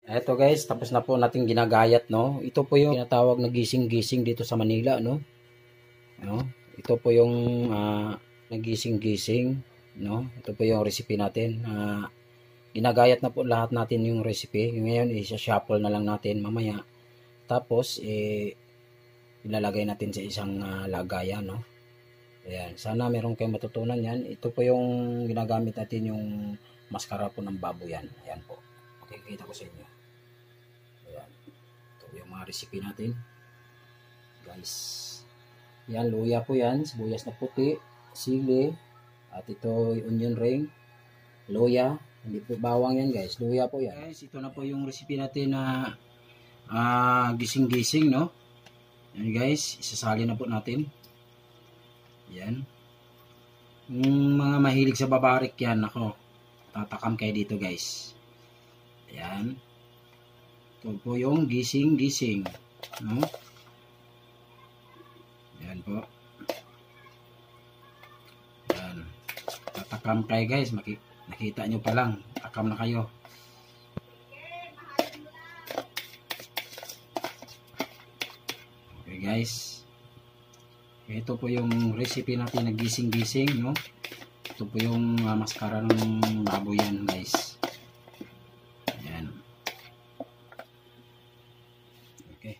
Eto guys, tapos na po natin ginagayat, no. Ito po yung tinatawag na gising-gising dito sa Manila, no. No? Ito po yung nagising-gising, no. Ito po yung recipe natin. Ginagayat na po lahat natin yung recipe. Ngayon i-shuffle na lang natin mamaya. Tapos ilalagay natin sa isang lagayan, no. Ayan, sana meron kayong matutunan yan. Ito po yung ginagamit natin, yung maskara po ng baboy yan. Ayan po. Okay, kita ko sa inyo. Ayan. Ito po yung mga recipe natin. Guys. Yan, luya po yan. Sibuyas na puti, sili, at ito onion ring, luya. Hindi po bawang yan guys. Luya po yan. Guys, ito na po yung recipe natin na gising-gising, no? Yan guys, isasali na po natin. Yan. Yung mga mahilig sa babarik yan, ako, tatakam kayo dito guys. Yan. Ito po yung gising-gising, no? Yan po. Yan. Tatakam kayo guys, nakita nyo pa lang, takam na kayo. Okay guys. Ito po yung recipe natin na gising-gising, no? Ito po yung maskara ng baboy yan, guys. Ayan. Okay.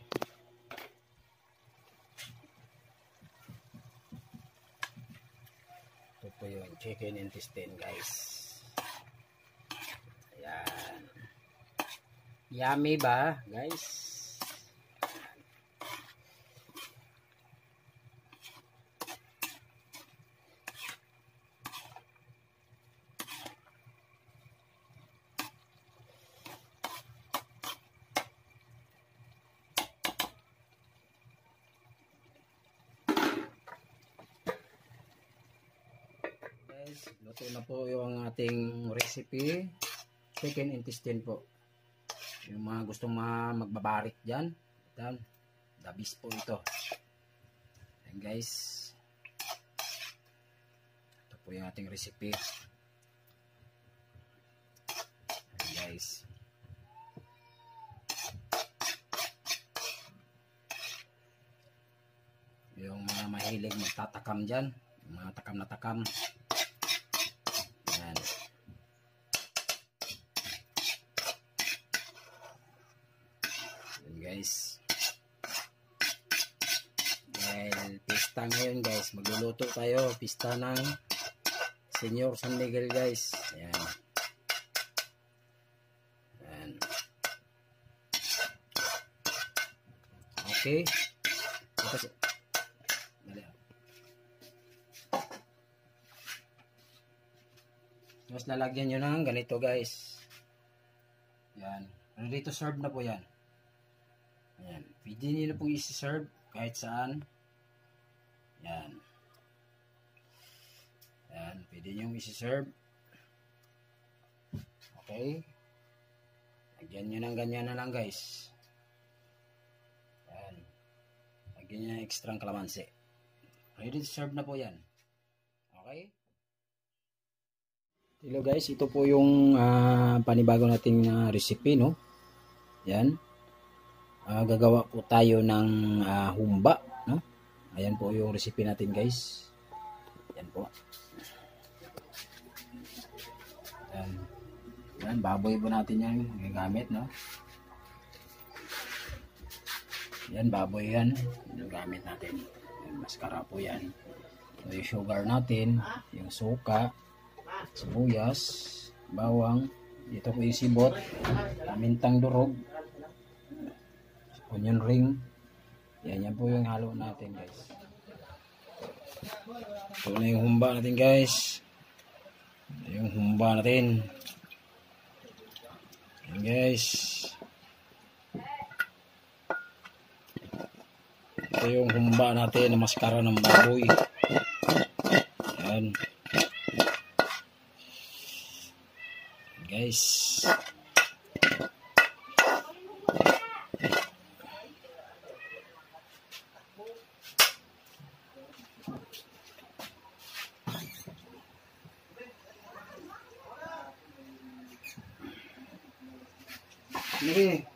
Ito po yung chicken intestine, guys. Ayan. Yummy ba, guys? Luto na po yung ating recipe, chicken intestine po. Yung mga gustong magbabarik dyan, the best po ito. And guys, ito po yung ating recipe. And guys, yung mga mahilig magtatakam dyan, yung mga takam na takam. Yan. Yan guys. Dahil pista ngayon guys, magluluto tayo. Pista ng Senyor San Miguel guys. Yan. Yan. Okay. Tapos lalagyan nyo ng ganito guys. Yan. Ready to serve na po yan. Yan. Pwede nyo na pong isi-serve kahit saan. Yan. Yan. Pwede nyo isi-serve. Okay. Lagyan nyo ng ganyan na lang guys. Yan. Lagyan nyo ng extra kalamansi. Ready to serve na po yan. Okay. Hello guys, ito po yung panibago nating recipe, no? Yan. Gagawa po tayo ng humba, no? Ayan po yung recipe natin guys. Yan po. Yan. Yan, baboy po natin yan gagamit, no? Yan, baboy yan. Yung gamit natin. Yan, maskara po yan. So, yung sugar natin, yung suka, sibuyas, bawang, dito po yung sibot, mintang durog, onion ring. Yan po yung halo natin guys. Ito na yung humba natin guys. Yung humba natin. Yan guys. Ito yung humba natin na maskara ng baboy. Yan. Guys. Sige.